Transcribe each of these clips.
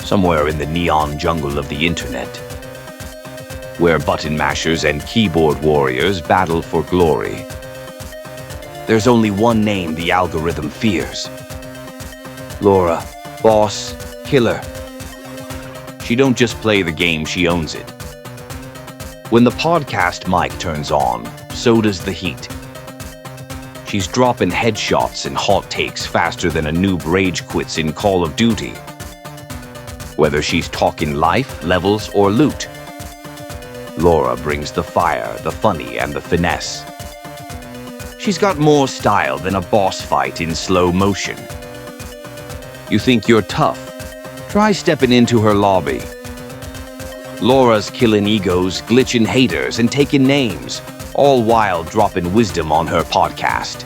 somewhere in the neon jungle of the internet, where button mashers and keyboard warriors battle for glory. There's only one name the algorithm fears. Laura, boss, killer. She don't just play the game, she owns it. When the podcast mic turns on, so does the heat. She's dropping headshots and hot takes faster than a noob rage quits in Call of Duty. Whether she's talking life, levels, or loot, Laura brings the fire, the funny, and the finesse. She's got more style than a boss fight in slow motion. You think you're tough? Try stepping into her lobby. Laura's killing egos, glitching haters, and taking names, all while dropping wisdom on her podcast.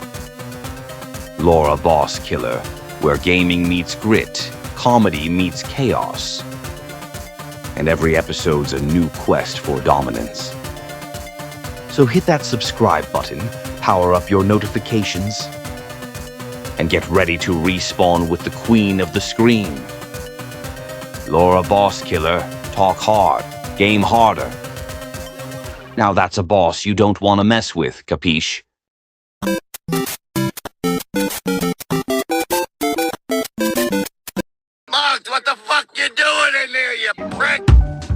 Laura Boss Killer, where gaming meets grit, comedy meets chaos. And every episode's a new quest for dominance. So hit that subscribe button, power up your notifications, and get ready to respawn with the queen of the screen. Laura Boss Killer, talk hard, game harder. Now that's a boss you don't want to mess with, capiche? Mugs, what the fuck you doing in there, you prick?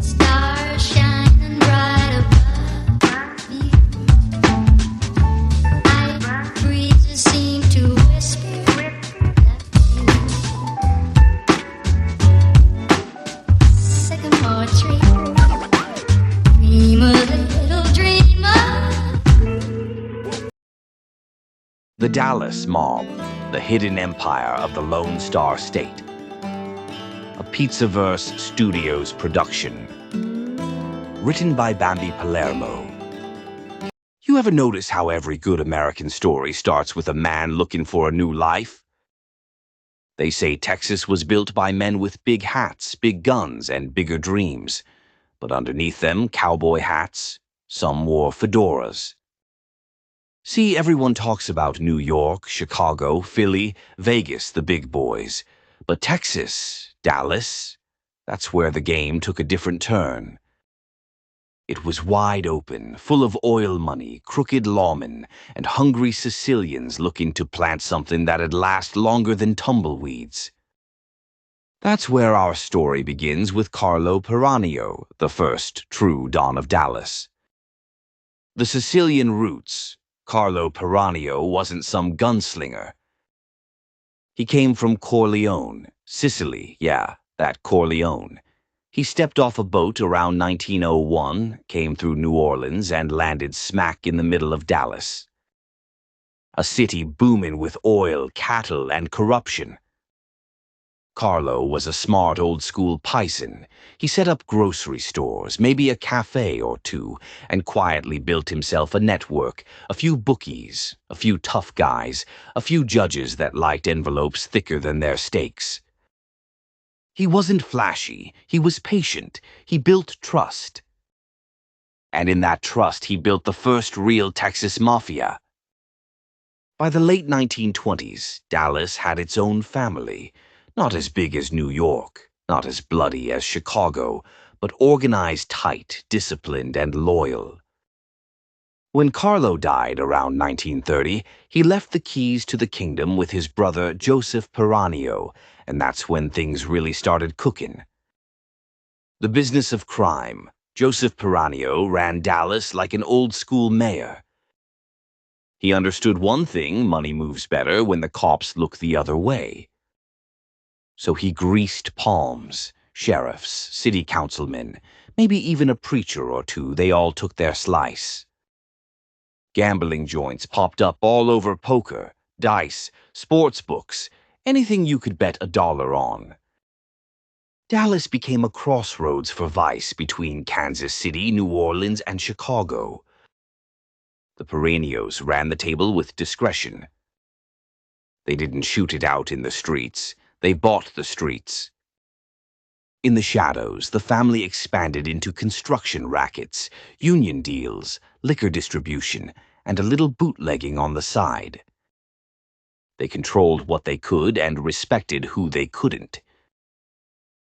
Stars shining bright above me. Night breezes seem to whisper sycamore tree. Dream a little dreamer. The Dallas Mob, the hidden empire of the Lone Star State. A Pizzaverse Studios production. Written by Bambi Palermo. You ever notice how every good American story starts with a man looking for a new life? They say Texas was built by men with big hats, big guns, and bigger dreams. But underneath them, cowboy hats. Some wore fedoras. See, everyone talks about New York, Chicago, Philly, Vegas, the big boys. But Texas, Dallas, that's where the game took a different turn. It was wide open, full of oil money, crooked lawmen, and hungry Sicilians looking to plant something that'd last longer than tumbleweeds. That's where our story begins with Carlo Piranio, the first true Don of Dallas. The Sicilian roots. Carlo Piranio wasn't some gunslinger. He came from Corleone, Sicily, yeah, that Corleone. He stepped off a boat around 1901, came through New Orleans, and landed smack in the middle of Dallas. A city booming with oil, cattle, and corruption. Carlo was a smart old-school pison. He set up grocery stores, maybe a cafe or two, and quietly built himself a network, a few bookies, a few tough guys, a few judges that liked envelopes thicker than their steaks. He wasn't flashy. He was patient. He built trust. And in that trust, he built the first real Texas Mafia. By the late 1920s, Dallas had its own family. Not as big as New York, not as bloody as Chicago, but organized tight, disciplined, and loyal. When Carlo died around 1930, he left the keys to the kingdom with his brother Joseph Piranio, and that's when things really started cooking. The business of crime. Joseph Piranio ran Dallas like an old-school mayor. He understood one thing: money moves better when the cops look the other way. So he greased palms, sheriffs, city councilmen, maybe even a preacher or two. They all took their slice. Gambling joints popped up all over: poker, dice, sports books, anything you could bet $1 on. Dallas became a crossroads for vice between Kansas City, New Orleans, and Chicago. The Piranios ran the table with discretion. They didn't shoot it out in the streets. They bought the streets. In the shadows, the family expanded into construction rackets, union deals, liquor distribution, and a little bootlegging on the side. They controlled what they could and respected who they couldn't.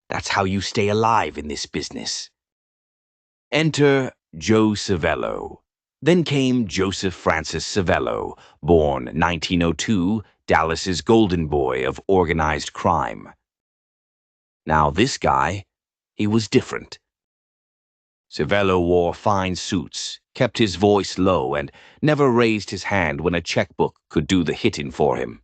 That's how you stay alive in this business. Enter Joe Civello. Then came Joseph Francis Civello, born 1902, Dallas's golden boy of organized crime. Now this guy, he was different. Civello wore fine suits, kept his voice low, and never raised his hand when a checkbook could do the hitting for him.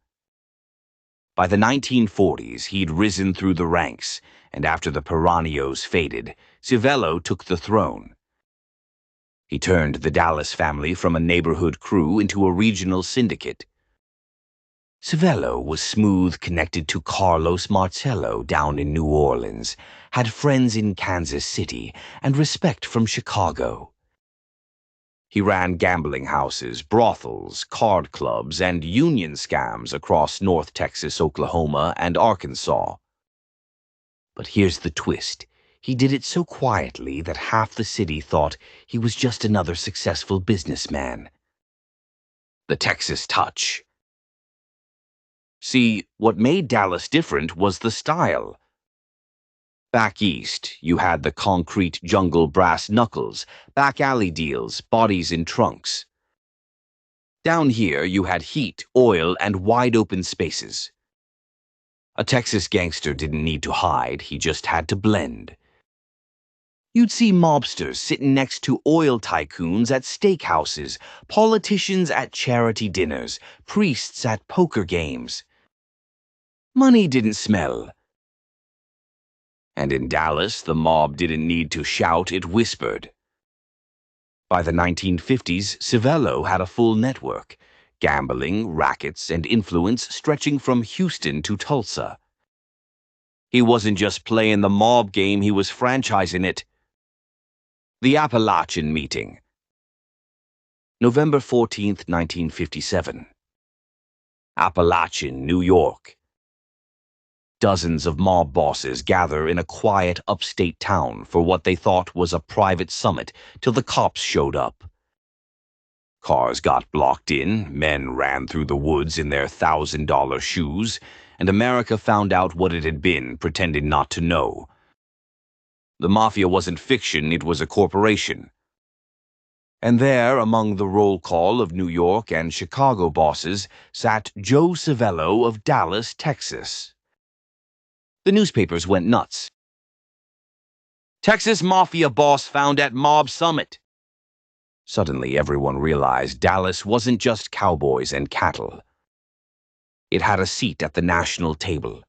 By the 1940s, he'd risen through the ranks, and after the Piranios faded, Civello took the throne. He turned the Dallas family from a neighborhood crew into a regional syndicate. Civello was smooth connected to Carlos Marcello down in New Orleans, had friends in Kansas City, and respect from Chicago. He ran gambling houses, brothels, card clubs, and union scams across North Texas, Oklahoma, and Arkansas. But here's the twist. He did it so quietly that half the city thought he was just another successful businessman. The Texas touch. See, what made Dallas different was the style. Back east, you had the concrete jungle brass knuckles, back alley deals, bodies in trunks. Down here, you had heat, oil, and wide-open spaces. A Texas gangster didn't need to hide, he just had to blend. You'd see mobsters sitting next to oil tycoons at steakhouses, politicians at charity dinners, priests at poker games. Money didn't smell. And in Dallas, the mob didn't need to shout, it whispered. By the 1950s, Civello had a full network, gambling, rackets, and influence stretching from Houston to Tulsa. He wasn't just playing the mob game, he was franchising it. The Appalachian Meeting. November 14th, 1957. Appalachian, New York. Dozens of mob bosses gather in a quiet upstate town for what they thought was a private summit till the cops showed up. Cars got blocked in, men ran through the woods in their $1,000 shoes, and America found out what it had been, pretending not to know. The Mafia wasn't fiction, it was a corporation. And there, among the roll call of New York and Chicago bosses, sat Joe Civello of Dallas, Texas. The newspapers went nuts. Texas Mafia boss found at mob summit. Suddenly, everyone realized Dallas wasn't just cowboys and cattle. It had a seat at the national table.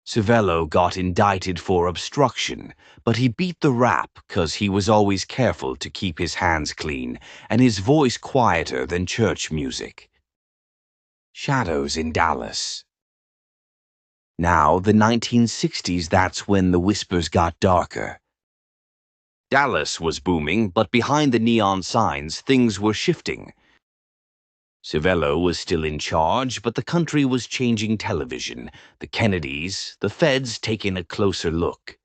Civello got indicted for obstruction, but he beat the rap because he was always careful to keep his hands clean and his voice quieter than church music. Shadows in Dallas. Now, the 1960s, that's when the whispers got darker. Dallas was booming, but behind the neon signs, things were shifting. Civello was still in charge, but the country was changing television, the Kennedys, the feds taking a closer look.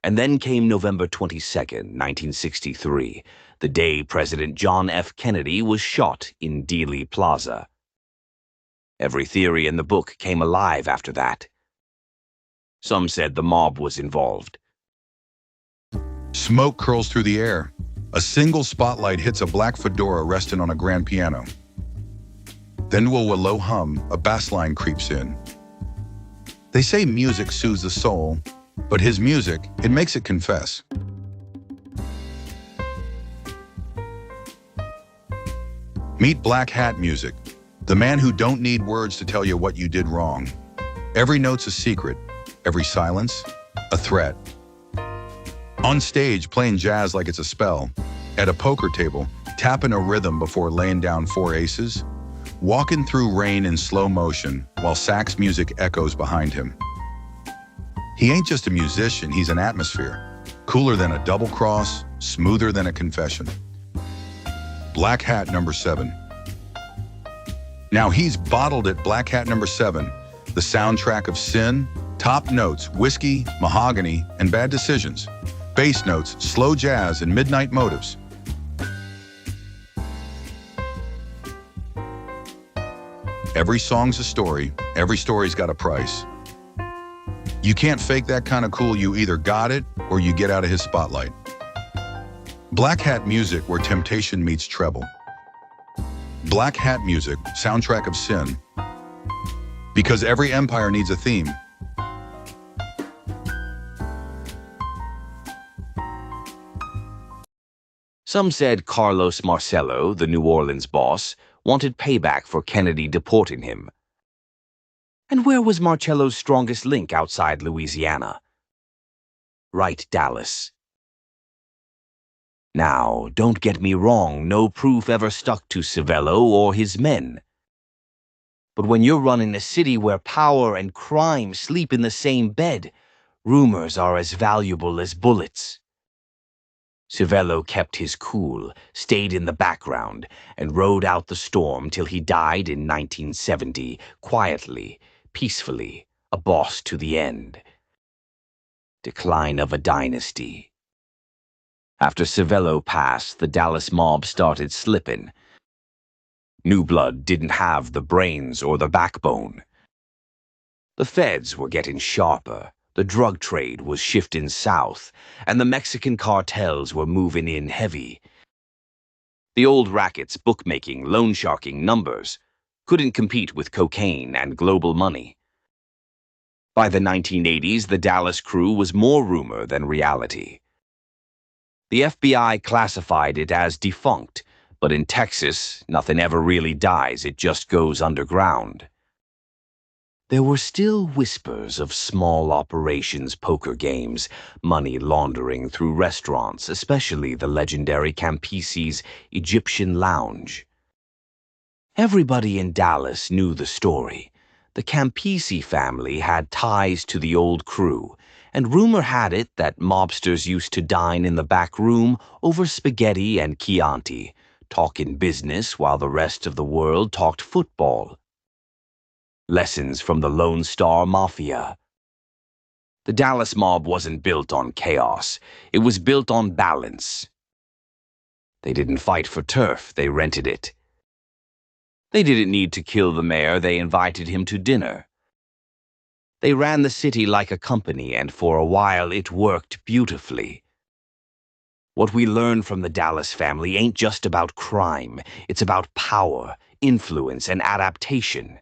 And then came November 22nd, 1963, the day President John F. Kennedy was shot in Dealey Plaza. Every theory in the book came alive after that. Some said the mob was involved. Smoke curls through the air. A single spotlight hits a black fedora resting on a grand piano. Then to a low hum, a bass line creeps in. They say music soothes the soul, but his music, it makes it confess. Meet Black Hat Music, the man who don't need words to tell you what you did wrong. Every note's a secret, every silence, a threat. On stage, playing jazz like it's a spell. At a poker table, tapping a rhythm before laying down 4 aces. Walking through rain in slow motion while sax music echoes behind him. He ain't just a musician, he's an atmosphere. Cooler than a double cross, smoother than a confession. Black Hat number 7. Now he's bottled at Black Hat number 7, the soundtrack of sin, top notes, whiskey, mahogany, and bad decisions. Bass notes, slow jazz, and midnight motives. Every song's a story, every story's got a price. You can't fake that kind of cool. You either got it or you get out of his spotlight. Black Hat music where temptation meets treble. Black Hat music, soundtrack of sin. Because every empire needs a theme. Some said Carlos Marcello, the New Orleans boss, wanted payback for Kennedy deporting him. And where was Marcello's strongest link outside Louisiana? Right, Dallas. Now, don't get me wrong, no proof ever stuck to Civello or his men. But when you're running a city where power and crime sleep in the same bed, rumors are as valuable as bullets. Civello kept his cool, stayed in the background, and rode out the storm till he died in 1970, quietly, peacefully, a boss to the end. Decline of a dynasty. After Civello passed, the Dallas mob started slipping. New blood didn't have the brains or the backbone. The feds were getting sharper. The drug trade was shifting south, and the Mexican cartels were moving in heavy. The old rackets, bookmaking, loan sharking, numbers, couldn't compete with cocaine and global money. By the 1980s, the Dallas crew was more rumor than reality. The FBI classified it as defunct, but in Texas, nothing ever really dies, it just goes underground. There were still whispers of small operations, poker games, money laundering through restaurants, especially the legendary Campisi's Egyptian Lounge. Everybody in Dallas knew the story. The Campisi family had ties to the old crew, and rumor had it that mobsters used to dine in the back room over spaghetti and Chianti, talking business while the rest of the world talked football. Lessons from the Lone Star Mafia. The Dallas mob wasn't built on chaos. It was built on balance. They didn't fight for turf, they rented it. They didn't need to kill the mayor, they invited him to dinner. They ran the city like a company, and for a while it worked beautifully. What we learn from the Dallas family ain't just about crime, it's about power, influence, and adaptation.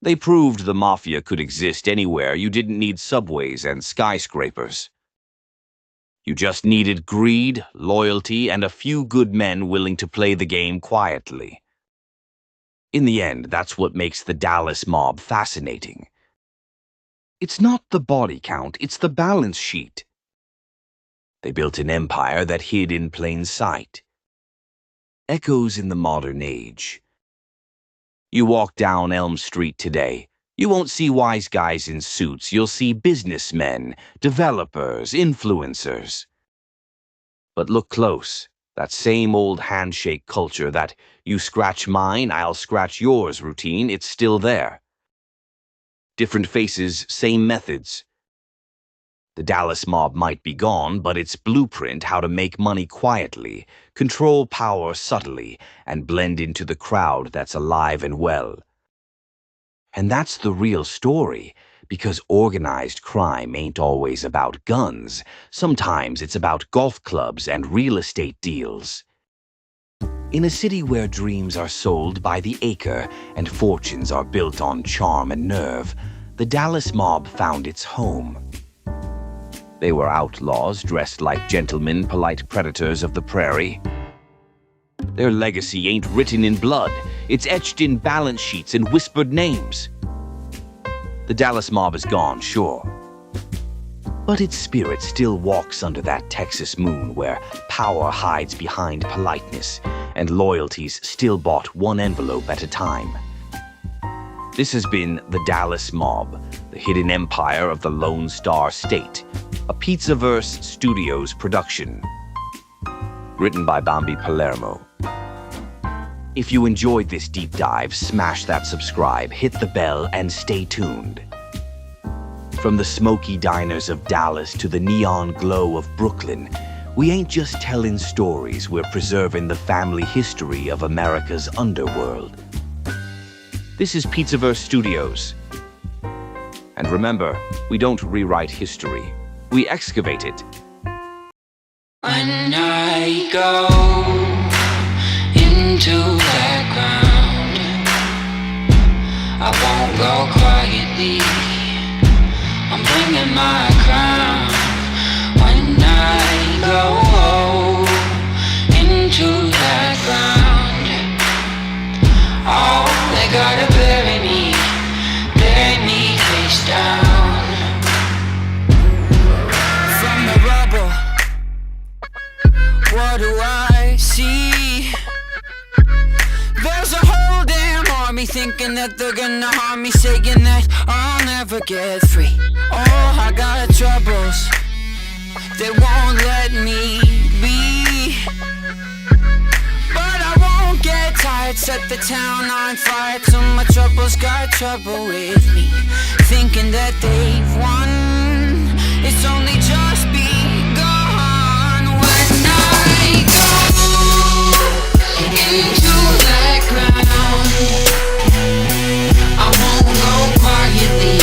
They proved the mafia could exist anywhere. You didn't need subways and skyscrapers. You just needed greed, loyalty, and a few good men willing to play the game quietly. In the end, that's what makes the Dallas mob fascinating. It's not the body count, it's the balance sheet. They built an empire that hid in plain sight. Echoes in the modern age. You walk down Elm Street today, you won't see wise guys in suits, you'll see businessmen, developers, influencers. But look close, that same old handshake culture, that you scratch mine, I'll scratch yours routine, it's still there. Different faces, same methods. The Dallas mob might be gone, but its blueprint, how to make money quietly, control power subtly, and blend into the crowd that's alive and well. And that's the real story, because organized crime ain't always about guns. Sometimes it's about golf clubs and real estate deals. In a city where dreams are sold by the acre and fortunes are built on charm and nerve, the Dallas mob found its home. They were outlaws dressed like gentlemen, polite predators of the prairie. Their legacy ain't written in blood, it's etched in balance sheets and whispered names. The Dallas mob is gone, sure. But its spirit still walks under that Texas moon where power hides behind politeness and loyalties still bought one envelope at a time. This has been The Dallas Mob, the hidden empire of the Lone Star State, a Pizzaverse Studios production. Written by Bambi Palermo. If you enjoyed this deep dive, smash that subscribe, hit the bell, and stay tuned. From the smoky diners of Dallas to the neon glow of Brooklyn, we ain't just telling stories, we're preserving the family history of America's underworld. This is Pizzaverse Studios. And remember, we don't rewrite history. We excavate it. When I go into that ground, I won't go quietly. I'm bringing my crown. When I go into that ground, oh, they gotta bury me face down. From the rubble, what do I see? There's a whole damn army thinking that they're gonna harm me, saying that I'll never get free. Oh, I got troubles, they won't let me be. But I won't get tired, set the town on fire till my troubles got trouble with me. Thinking that they've won, it's only just begun. When I go into that ground, I won't go quietly.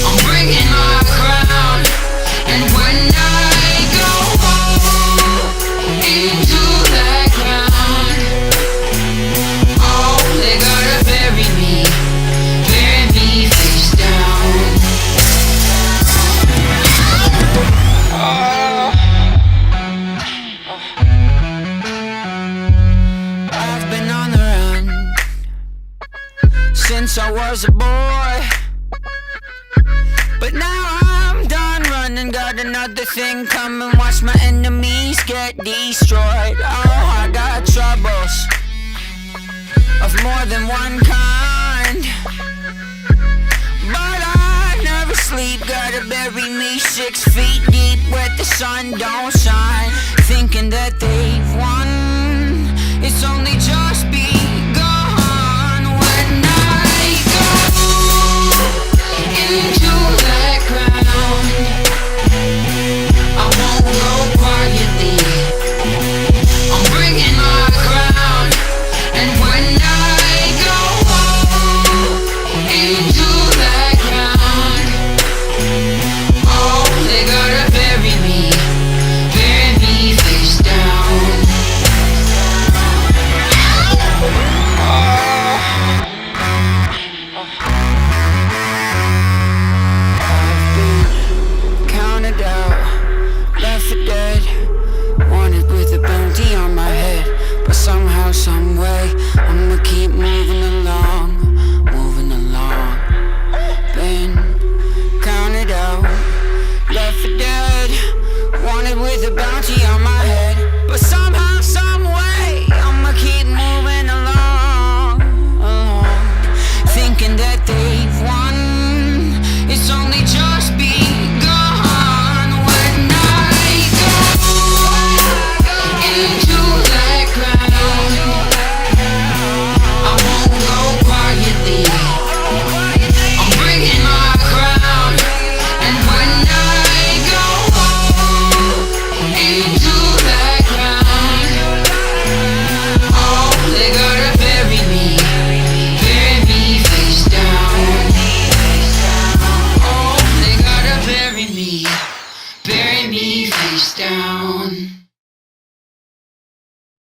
I'm bringing my crown. And when I go into that ground, oh, they gotta bury me face down. Oh, I've been on the run since I was a boy, but now I'm done running. Got another thing coming, watch my enemies get destroyed. Oh, I got troubles of more than one kind, but I never sleep. Gotta bury me 6 feet deep where the sun don't shine. Thinking that they've won, it's only just